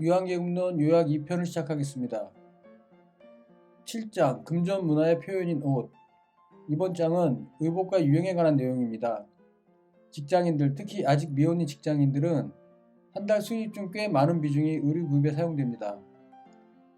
유한계급론 요약 2편을 시작하겠습니다. 7장 금전 문화의 표현인 옷. 이번 장은 의복과 유행에 관한 내용입니다. 직장인들, 특히 아직 미혼인 직장인들은 한 달 수입 중 꽤 많은 비중이 의류 구입에 사용됩니다.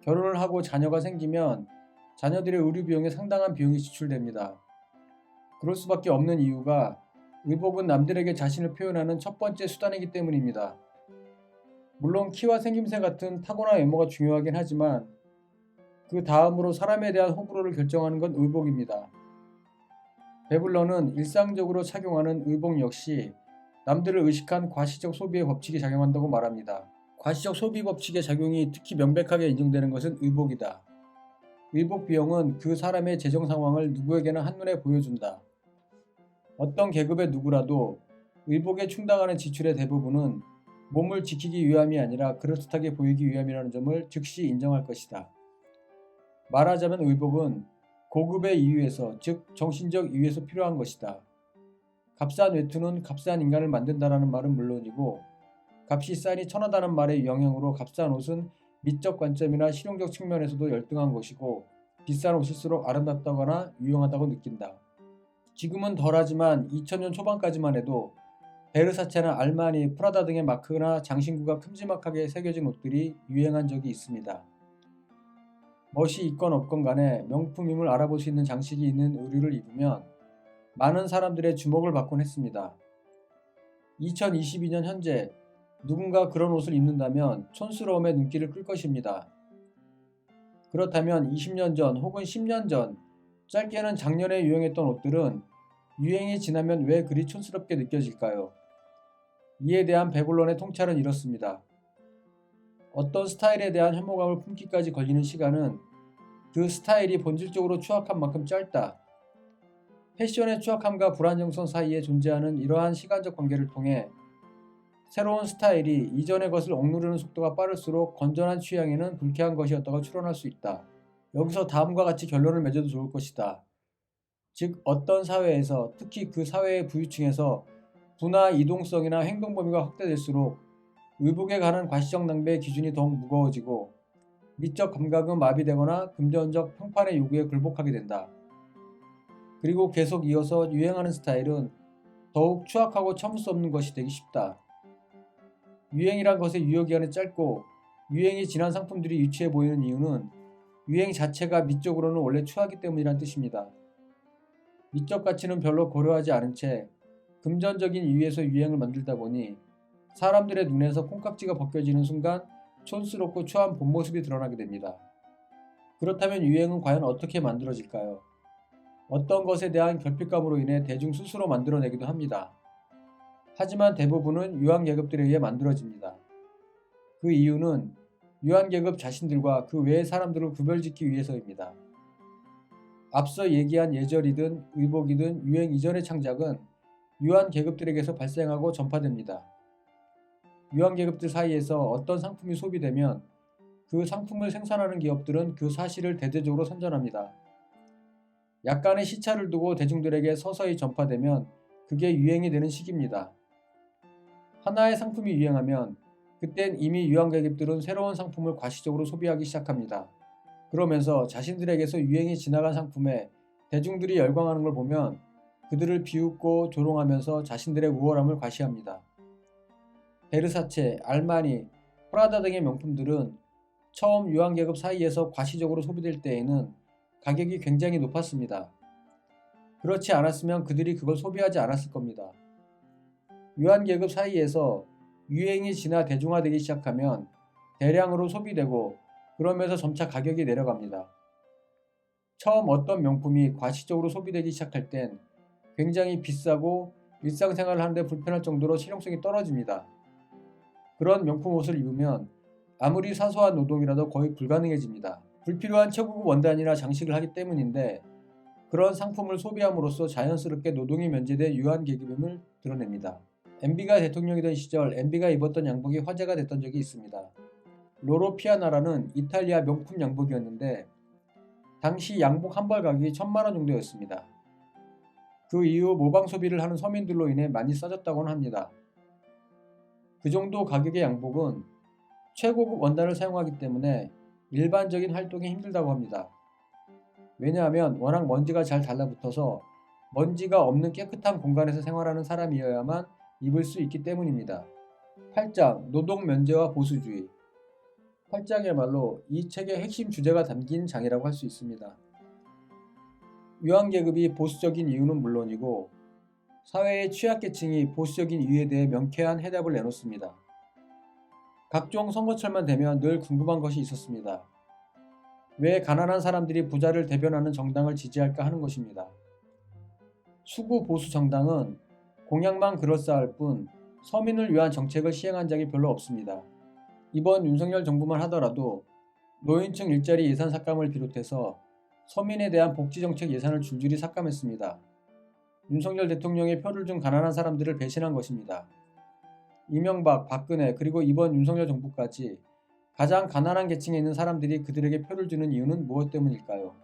결혼을 하고 자녀가 생기면 자녀들의 의류 비용에 상당한 비용이 지출됩니다. 그럴 수밖에 없는 이유가 의복은 남들에게 자신을 표현하는 첫 번째 수단이기 때문입니다. 물론 키와 생김새 같은 타고난 외모가 중요하긴 하지만 그 다음으로 사람에 대한 호불호를 결정하는 건 의복입니다. 베블러는 일상적으로 착용하는 의복 역시 남들을 의식한 과시적 소비의 법칙이 작용한다고 말합니다. 과시적 소비 법칙의 작용이 특히 명백하게 인정되는 것은 의복이다. 의복 비용은 그 사람의 재정 상황을 누구에게나 한눈에 보여준다. 어떤 계급의 누구라도 의복에 충당하는 지출의 대부분은 몸을 지키기 위함이 아니라 그럴듯하게 보이기 위함이라는 점을 즉시 인정할 것이다. 말하자면 의복은 고급의 이유에서, 즉 정신적 이유에서 필요한 것이다. 값싼 외투는 값싼 인간을 만든다라는 말은 물론이고 값이 싸니 천하다는 말의 영향으로 값싼 옷은 미적 관점이나 실용적 측면에서도 열등한 것이고 비싼 옷일수록 아름답다거나 유용하다고 느낀다. 지금은 덜하지만 2000년 초반까지만 해도 베르사체나 알마니, 프라다 등의 마크나 장신구가 큼지막하게 새겨진 옷들이 유행한 적이 있습니다. 멋이 있건 없건 간에 명품임을 알아볼 수 있는 장식이 있는 의류를 입으면 많은 사람들의 주목을 받곤 했습니다. 2022년 현재 누군가 그런 옷을 입는다면 촌스러움의 눈길을 끌 것입니다. 그렇다면 20년 전 혹은 10년 전, 짧게는 작년에 유행했던 옷들은 유행이 지나면 왜 그리 촌스럽게 느껴질까요? 이에 대한 베블론의 통찰은 이렇습니다. 어떤 스타일에 대한 혐오감을 품기까지 걸리는 시간은 그 스타일이 본질적으로 추악한 만큼 짧다. 패션의 추악함과 불안정성 사이에 존재하는 이러한 시간적 관계를 통해 새로운 스타일이 이전의 것을 억누르는 속도가 빠를수록 건전한 취향에는 불쾌한 것이었다고 추론할 수 있다. 여기서 다음과 같이 결론을 맺어도 좋을 것이다. 즉 어떤 사회에서, 특히 그 사회의 부유층에서 분화 이동성이나 행동 범위가 확대될수록 의복에 관한 과시적 낭비의 기준이 더욱 무거워지고 미적 감각은 마비되거나 금전적 평판의 요구에 굴복하게 된다. 그리고 계속 이어서 유행하는 스타일은 더욱 추악하고 참을 수 없는 것이 되기 쉽다. 유행이란 것의 유효기간이 짧고 유행이 지난 상품들이 유치해 보이는 이유는 유행 자체가 미적으로는 원래 추하기 때문이란 뜻입니다. 미적 가치는 별로 고려하지 않은 채 금전적인 이유에서 유행을 만들다 보니 사람들의 눈에서 콩깍지가 벗겨지는 순간 촌스럽고 추한 본 모습이 드러나게 됩니다. 그렇다면 유행은 과연 어떻게 만들어질까요? 어떤 것에 대한 결핍감으로 인해 대중 스스로 만들어내기도 합니다. 하지만 대부분은 유한계급들에 의해 만들어집니다. 그 이유는 유한계급 자신들과 그 외의 사람들을 구별짓기 위해서입니다. 앞서 얘기한 예절이든 의복이든 유행 이전의 창작은 유한계급들에게서 발생하고 전파됩니다. 유한계급들 사이에서 어떤 상품이 소비되면 그 상품을 생산하는 기업들은 그 사실을 대대적으로 선전합니다. 약간의 시차를 두고 대중들에게 서서히 전파되면 그게 유행이 되는 시기입니다. 하나의 상품이 유행하면 그땐 이미 유한계급들은 새로운 상품을 과시적으로 소비하기 시작합니다. 그러면서 자신들에게서 유행이 지나간 상품에 대중들이 열광하는 걸 보면 그들을 비웃고 조롱하면서 자신들의 우월함을 과시합니다. 베르사체, 알마니, 프라다 등의 명품들은 처음 유한계급 사이에서 과시적으로 소비될 때에는 가격이 굉장히 높았습니다. 그렇지 않았으면 그들이 그걸 소비하지 않았을 겁니다. 유한계급 사이에서 유행이 지나 대중화되기 시작하면 대량으로 소비되고 그러면서 점차 가격이 내려갑니다. 처음 어떤 명품이 과시적으로 소비되기 시작할 땐 굉장히 비싸고 일상생활을 하는데 불편할 정도로 실용성이 떨어집니다. 그런 명품 옷을 입으면 아무리 사소한 노동이라도 거의 불가능해집니다. 불필요한 최고급 원단이나 장식을 하기 때문인데 그런 상품을 소비함으로써 자연스럽게 노동이 면제돼 유한계급임을 드러냅니다. MB가 대통령이던 시절 MB가 입었던 양복이 화제가 됐던 적이 있습니다. 로로 피아나라는 이탈리아 명품 양복이었는데 당시 양복 한 벌 가격이 1000만원 정도였습니다. 그 이후 모방 소비를 하는 서민들로 인해 많이 싸졌다고는 합니다. 그 정도 가격의 양복은 최고급 원단을 사용하기 때문에 일반적인 활동이 힘들다고 합니다. 왜냐하면 워낙 먼지가 잘 달라붙어서 먼지가 없는 깨끗한 공간에서 생활하는 사람이어야만 입을 수 있기 때문입니다. 8장 노동 면제와 보수주의. 8장이야말로 이 책의 핵심 주제가 담긴 장이라고 할 수 있습니다. 유한계급이 보수적인 이유는 물론이고 사회의 취약계층이 보수적인 이유에 대해 명쾌한 해답을 내놓습니다. 각종 선거철만 되면 늘 궁금한 것이 있었습니다. 왜 가난한 사람들이 부자를 대변하는 정당을 지지할까 하는 것입니다. 수구 보수 정당은 공약만 그럴싸할 뿐 서민을 위한 정책을 시행한 적이 별로 없습니다. 이번 윤석열 정부만 하더라도 노인층 일자리 예산 삭감을 비롯해서 서민에 대한 복지정책 예산을 줄줄이 삭감했습니다. 윤석열 대통령의 표를 준 가난한 사람들을 배신한 것입니다. 이명박, 박근혜 그리고 이번 윤석열 정부까지 가장 가난한 계층에 있는 사람들이 그들에게 표를 주는 이유는 무엇 때문일까요?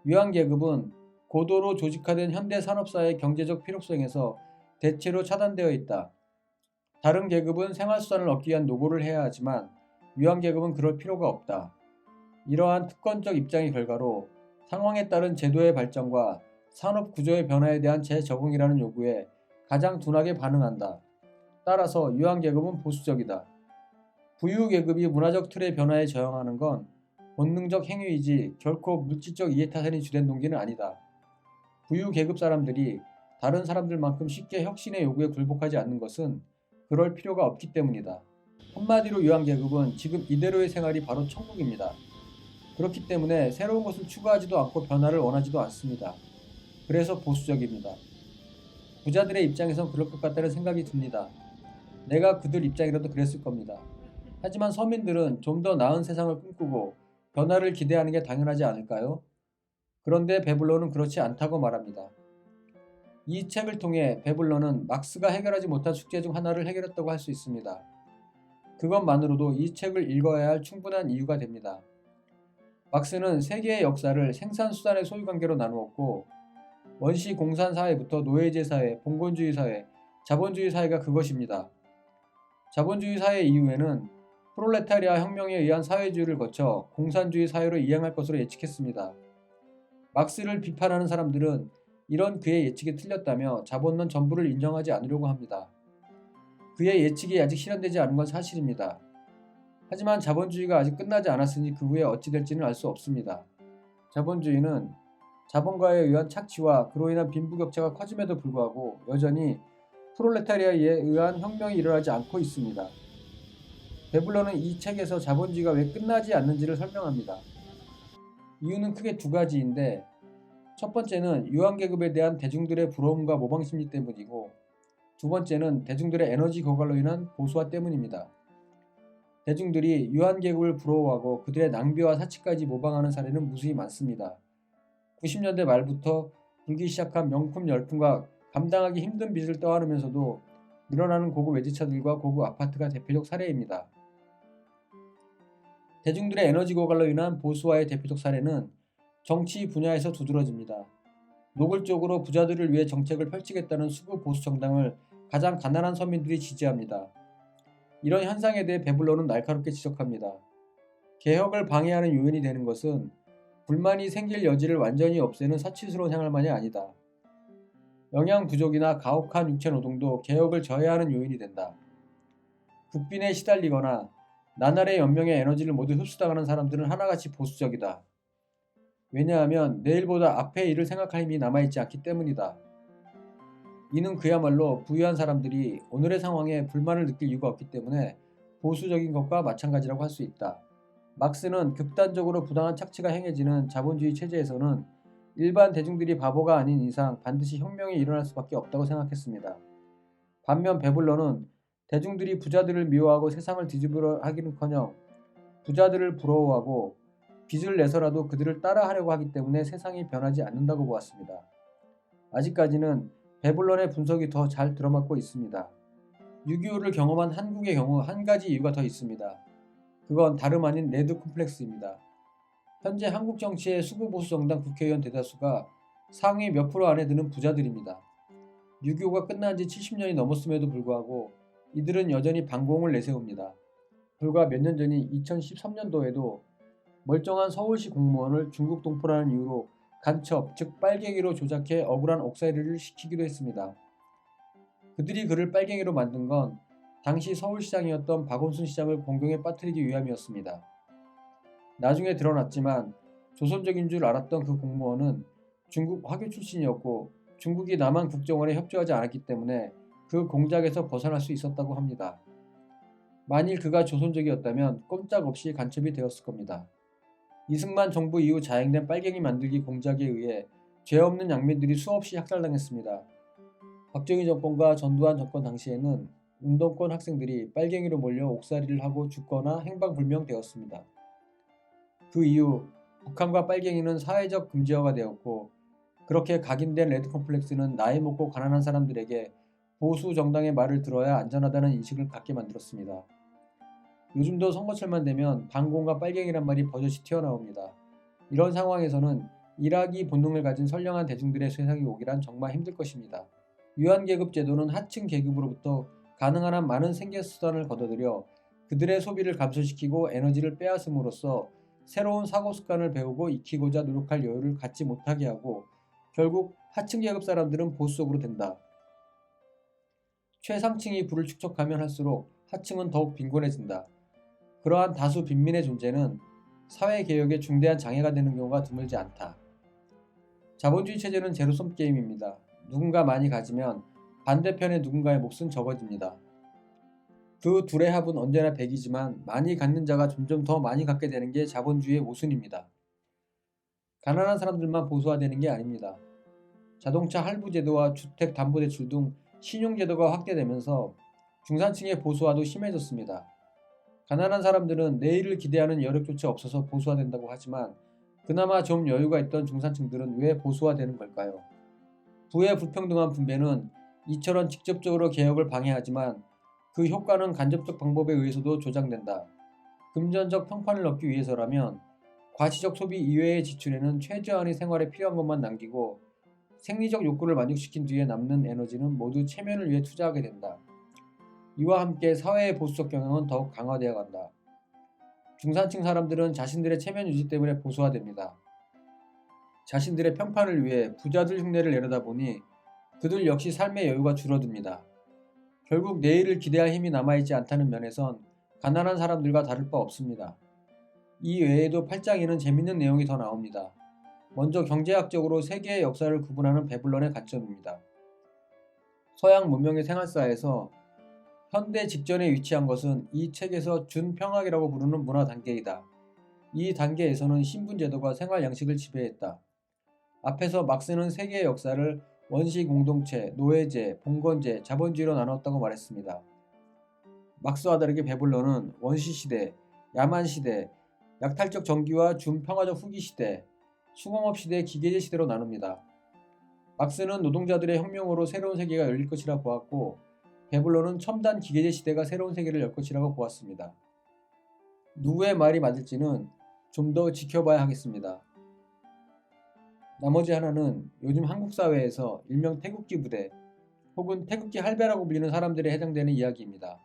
유한계급은 고도로 조직화된 현대 산업사회의 경제적 필요성에서 대체로 차단되어 있다. 다른 계급은 생활수단을 얻기 위한 노고를 해야 하지만 유한계급은 그럴 필요가 없다. 이러한 특권적 입장의 결과로 상황에 따른 제도의 발전과 산업 구조의 변화에 대한 재적응이라는 요구에 가장 둔하게 반응한다. 따라서 유한계급은 보수적이다. 부유계급이 문화적 틀의 변화에 저항하는 건 본능적 행위이지 결코 물질적 이해타산이 주된 동기는 아니다. 부유계급 사람들이 다른 사람들만큼 쉽게 혁신의 요구에 굴복하지 않는 것은 그럴 필요가 없기 때문이다. 한마디로 유한계급은 지금 이대로의 생활이 바로 천국입니다. 그렇기 때문에 새로운 것을 추구하지도 않고 변화를 원하지도 않습니다. 그래서 보수적입니다. 부자들의 입장에선 그럴 것 같다는 생각이 듭니다. 내가 그들 입장이라도 그랬을 겁니다. 하지만 서민들은 좀 더 나은 세상을 꿈꾸고 변화를 기대하는 게 당연하지 않을까요? 그런데 베블러는 그렇지 않다고 말합니다. 이 책을 통해 베블러는 막스가 해결하지 못한 숙제 중 하나를 해결했다고 할 수 있습니다. 그것만으로도 이 책을 읽어야 할 충분한 이유가 됩니다. 막스는 세계의 역사를 생산수단의 소유관계로 나누었고 원시 공산 사회부터 노예제 사회, 봉건주의 사회, 자본주의 사회가 그것입니다. 자본주의 사회 이후에는 프롤레타리아 혁명에 의한 사회주의를 거쳐 공산주의 사회로 이행할 것으로 예측했습니다. 막스를 비판하는 사람들은 이런 그의 예측이 틀렸다며 자본론 전부를 인정하지 않으려고 합니다. 그의 예측이 아직 실현되지 않은 건 사실입니다. 하지만 자본주의가 아직 끝나지 않았으니 그 후에 어찌 될지는 알 수 없습니다. 자본주의는 자본가에 의한 착취와 그로 인한 빈부격차가 커짐에도 불구하고 여전히 프롤레타리아에 의한 혁명이 일어나지 않고 있습니다. 베블러는 이 책에서 자본주의가 왜 끝나지 않는지를 설명합니다. 이유는 크게 두 가지인데 첫 번째는 유한계급에 대한 대중들의 부러움과 모방심리 때문이고 두 번째는 대중들의 에너지 고갈로 인한 보수화 때문입니다. 대중들이 유한계급을 부러워하고 그들의 낭비와 사치까지 모방하는 사례는 무수히 많습니다. 90년대 말부터 불기 시작한 명품 열풍과 감당하기 힘든 빚을 떠안으면서도 늘어나는 고급 외제차들과 고급 아파트가 대표적 사례입니다. 대중들의 에너지 고갈로 인한 보수화의 대표적 사례는 정치 분야에서 두드러집니다. 노골적으로 부자들을 위해 정책을 펼치겠다는 수구 보수 정당을 가장 가난한 서민들이 지지합니다. 이런 현상에 대해 베블러는 날카롭게 지적합니다. 개혁을 방해하는 요인이 되는 것은 불만이 생길 여지를 완전히 없애는 사치스러운 생활만이 아니다. 영양 부족이나 가혹한 육체 노동도 개혁을 저해하는 요인이 된다. 국빈에 시달리거나 나날의 연명의 에너지를 모두 흡수당하는 사람들은 하나같이 보수적이다. 왜냐하면 내일보다 앞의 일을 생각할 힘이 남아있지 않기 때문이다. 이는 그야말로 부유한 사람들이 오늘의 상황에 불만을 느낄 이유가 없기 때문에 보수적인 것과 마찬가지라고 할 수 있다. 막스는 극단적으로 부당한 착취가 행해지는 자본주의 체제에서는 일반 대중들이 바보가 아닌 이상 반드시 혁명이 일어날 수밖에 없다고 생각했습니다. 반면 베블러는 대중들이 부자들을 미워하고 세상을 뒤집으려 하기는커녕 부자들을 부러워하고 빚을 내서라도 그들을 따라하려고 하기 때문에 세상이 변하지 않는다고 보았습니다. 아직까지는 베블런의 분석이 더 잘 들어맞고 있습니다. 6.25를 경험한 한국의 경우 한 가지 이유가 더 있습니다. 그건 다름 아닌 레드 콤플렉스입니다. 현재 한국 정치의 수구보수 정당 국회의원 대다수가 상위 몇 프로 안에 드는 부자들입니다. 6.25가 끝난 지 70년이 넘었음에도 불구하고 이들은 여전히 반공을 내세웁니다. 불과 몇 년 전인 2013년도에도 멀쩡한 서울시 공무원을 중국 동포라는 이유로 간첩, 즉 빨갱이로 조작해 억울한 옥살이를 시키기도 했습니다. 그들이 그를 빨갱이로 만든 건 당시 서울시장이었던 박원순 시장을 공경에 빠뜨리기 위함이었습니다. 나중에 드러났지만 조선족인 줄 알았던 그 공무원은 중국 화교 출신이었고 중국이 남한 국정원에 협조하지 않았기 때문에 그 공작에서 벗어날 수 있었다고 합니다. 만일 그가 조선족이었다면 꼼짝없이 간첩이 되었을 겁니다. 이승만 정부 이후 자행된 빨갱이 만들기 공작에 의해 죄 없는 양민들이 수없이 학살당했습니다. 박정희 정권과 전두환 정권 당시에는 운동권 학생들이 빨갱이로 몰려 옥살이를 하고 죽거나 행방불명되었습니다. 그 이후 북한과 빨갱이는 사회적 금지어가 되었고 그렇게 각인된 레드 컴플렉스는 나이 먹고 가난한 사람들에게 보수 정당의 말을 들어야 안전하다는 인식을 갖게 만들었습니다. 요즘도 선거철만 되면 반공과 빨갱이란 말이 버젓이 튀어나옵니다. 이런 상황에서는 일하기 본능을 가진 선량한 대중들의 세상이 오기란 정말 힘들 것입니다. 유한계급 제도는 하층 계급으로부터 가능한 한 많은 생계수단을 걷어들여 그들의 소비를 감소시키고 에너지를 빼앗음으로써 새로운 사고 습관을 배우고 익히고자 노력할 여유를 갖지 못하게 하고 결국 하층 계급 사람들은 보수 속으로 된다. 최상층이 부를 축적하면 할수록 하층은 더욱 빈곤해진다. 그러한 다수 빈민의 존재는 사회개혁에 중대한 장애가 되는 경우가 드물지 않다. 자본주의 체제는 제로섬 게임입니다. 누군가 많이 가지면 반대편의 누군가의 몫은 적어집니다. 그 둘의 합은 언제나 100이지만 많이 갖는 자가 점점 더 많이 갖게 되는 게 자본주의의 모순입니다. 가난한 사람들만 보수화되는 게 아닙니다. 자동차 할부제도와 주택담보대출 등 신용제도가 확대되면서 중산층의 보수화도 심해졌습니다. 가난한 사람들은 내일을 기대하는 여력조차 없어서 보수화된다고 하지만 그나마 좀 여유가 있던 중산층들은 왜 보수화되는 걸까요? 부의 불평등한 분배는 이처럼 직접적으로 개혁을 방해하지만 그 효과는 간접적 방법에 의해서도 조장된다. 금전적 평판을 얻기 위해서라면 과시적 소비 이외의 지출에는 최저한의 생활에 필요한 것만 남기고 생리적 욕구를 만족시킨 뒤에 남는 에너지는 모두 체면을 위해 투자하게 된다. 이와 함께 사회의 보수적 경향은 더욱 강화되어 간다. 중산층 사람들은 자신들의 체면 유지 때문에 보수화됩니다. 자신들의 평판을 위해 부자들 흉내를 내려다 보니 그들 역시 삶의 여유가 줄어듭니다. 결국 내일을 기대할 힘이 남아있지 않다는 면에선 가난한 사람들과 다를 바 없습니다. 이 외에도 8장에는 재밌는 내용이 더 나옵니다. 먼저 경제학적으로 세계의 역사를 구분하는 베블런의 관점입니다. 서양 문명의 생활사에서 현대 직전에 위치한 것은 이 책에서 준평학이라고 부르는 문화 단계이다. 이 단계에서는 신분제도가 생활 양식을 지배했다. 앞에서 막스는 세계의 역사를 원시 공동체, 노예제, 봉건제, 자본주의로 나눴다고 말했습니다. 막스와 다르게 베블런은 원시시대, 야만시대, 약탈적 정기와 준평화적 후기시대, 수공업 시대, 기계제 시대로 나눕니다. 막스는 노동자들의 혁명으로 새로운 세계가 열릴 것이라 보았고 베블론은 첨단 기계제 시대가 새로운 세계를 열 것이라고 보았습니다. 누구의 말이 맞을지는 좀 더 지켜봐야 하겠습니다. 나머지 하나는 요즘 한국 사회에서 일명 태극기 부대 혹은 태극기 할배라고 불리는 사람들에 해당되는 이야기입니다.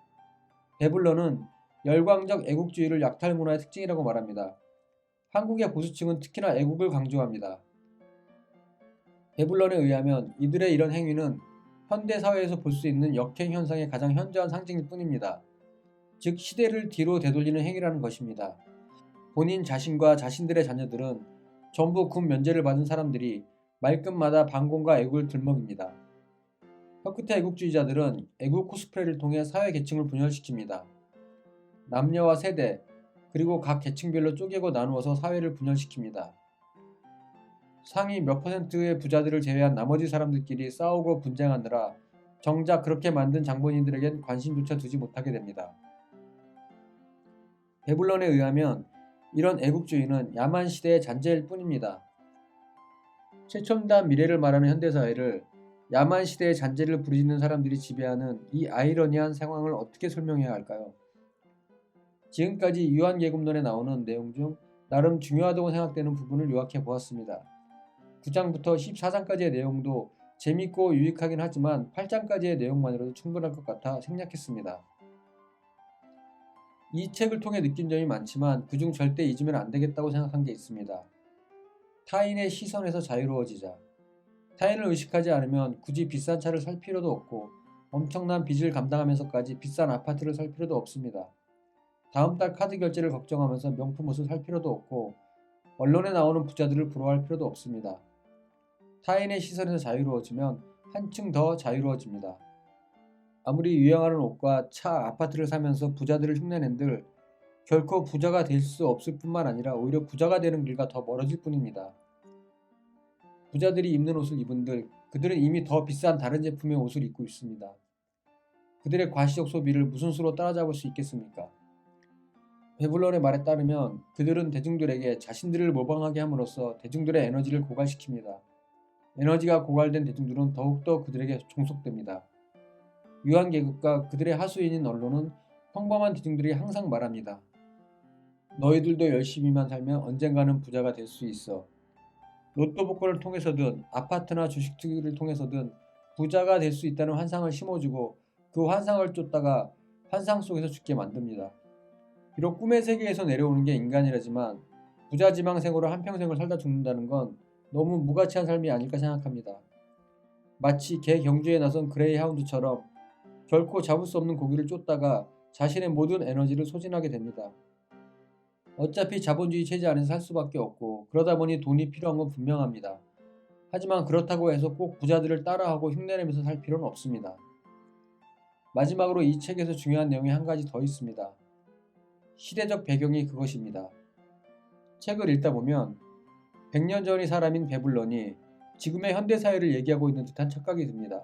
베블런은 열광적 애국주의를 약탈 문화의 특징이라고 말합니다. 한국의 보수층은 특히나 애국을 강조합니다. 베블런에 의하면 이들의 이런 행위는 현대 사회에서 볼 수 있는 역행 현상의 가장 현저한 상징일 뿐입니다. 즉 시대를 뒤로 되돌리는 행위라는 것입니다. 본인 자신과 자신들의 자녀들은 전부 군 면제를 받은 사람들이 말끝마다 반공과 애국을 들먹입니다. 혀끝의 애국주의자들은 애국 코스프레를 통해 사회 계층을 분열시킵니다. 남녀와 세대, 그리고 각 계층별로 쪼개고 나누어서 사회를 분열시킵니다. 상위 몇 퍼센트의 부자들을 제외한 나머지 사람들끼리 싸우고 분쟁하느라 정작 그렇게 만든 장본인들에겐 관심조차 두지 못하게 됩니다. 베블런에 의하면 이런 애국주의는 야만 시대의 잔재일 뿐입니다. 최첨단 미래를 말하는 현대사회를 야만 시대의 잔재를 부리는 사람들이 지배하는 이 아이러니한 상황을 어떻게 설명해야 할까요? 지금까지 유한계급론에 나오는 내용 중 나름 중요하다고 생각되는 부분을 요약해 보았습니다. 9장부터 14장까지의 내용도 재밌고 유익하긴 하지만 8장까지의 내용만으로도 충분할 것 같아 생략했습니다. 이 책을 통해 느낀 점이 많지만 그중 절대 잊으면 안 되겠다고 생각한 게 있습니다. 타인의 시선에서 자유로워지자. 타인을 의식하지 않으면 굳이 비싼 차를 살 필요도 없고 엄청난 빚을 감당하면서까지 비싼 아파트를 살 필요도 없습니다. 다음 달 카드 결제를 걱정하면서 명품 옷을 살 필요도 없고 언론에 나오는 부자들을 부러워할 필요도 없습니다. 타인의 시선에서 자유로워지면 한층 더 자유로워집니다. 아무리 유행하는 옷과 차, 아파트를 사면서 부자들을 흉내낸들 결코 부자가 될 수 없을 뿐만 아니라 오히려 부자가 되는 길과 더 멀어질 뿐입니다. 부자들이 입는 옷을 입은들 그들은 이미 더 비싼 다른 제품의 옷을 입고 있습니다. 그들의 과시적 소비를 무슨 수로 따라잡을 수 있겠습니까? 베블런의 말에 따르면 그들은 대중들에게 자신들을 모방하게 함으로써 대중들의 에너지를 고갈시킵니다. 에너지가 고갈된 대중들은 더욱더 그들에게 종속됩니다. 유한 계급과 그들의 하수인인 언론은 평범한 대중들이 항상 말합니다. 너희들도 열심히만 살면 언젠가는 부자가 될 수 있어. 로또 복권을 통해서든 아파트나 주식 투기를 통해서든 부자가 될 수 있다는 환상을 심어주고 그 환상을 쫓다가 환상 속에서 죽게 만듭니다. 비록 꿈의 세계에서 내려오는 게 인간이라지만 부자지망생으로 한평생을 살다 죽는다는 건 너무 무가치한 삶이 아닐까 생각합니다. 마치 개 경주에 나선 그레이하운드처럼 결코 잡을 수 없는 고기를 쫓다가 자신의 모든 에너지를 소진하게 됩니다. 어차피 자본주의 체제 안에서 살 수밖에 없고 그러다 보니 돈이 필요한 건 분명합니다. 하지만 그렇다고 해서 꼭 부자들을 따라하고 흉내내면서 살 필요는 없습니다. 마지막으로 이 책에서 중요한 내용이 한 가지 더 있습니다. 시대적 배경이 그것입니다. 책을 읽다 보면 100년 전의 사람인 베블런이 지금의 현대사회를 얘기하고 있는 듯한 착각이 듭니다.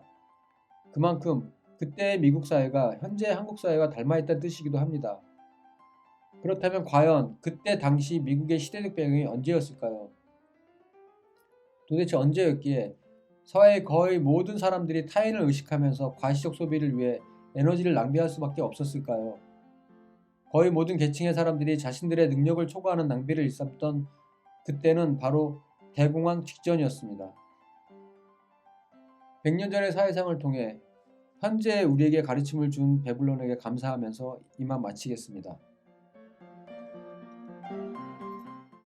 그만큼 그때의 미국 사회가 현재의 한국 사회와 닮아있다는 뜻이기도 합니다. 그렇다면 과연 그때 당시 미국의 시대적 배경이 언제였을까요? 도대체 언제였기에 사회의 거의 모든 사람들이 타인을 의식하면서 과시적 소비를 위해 에너지를 낭비할 수밖에 없었을까요? 거의 모든 계층의 사람들이 자신들의 능력을 초과하는 낭비를 일삼던 그때는 바로 대공황 직전이었습니다. 100년 전의 사회상을 통해 현재 우리에게 가르침을 준 베블론에게 감사하면서 이만 마치겠습니다.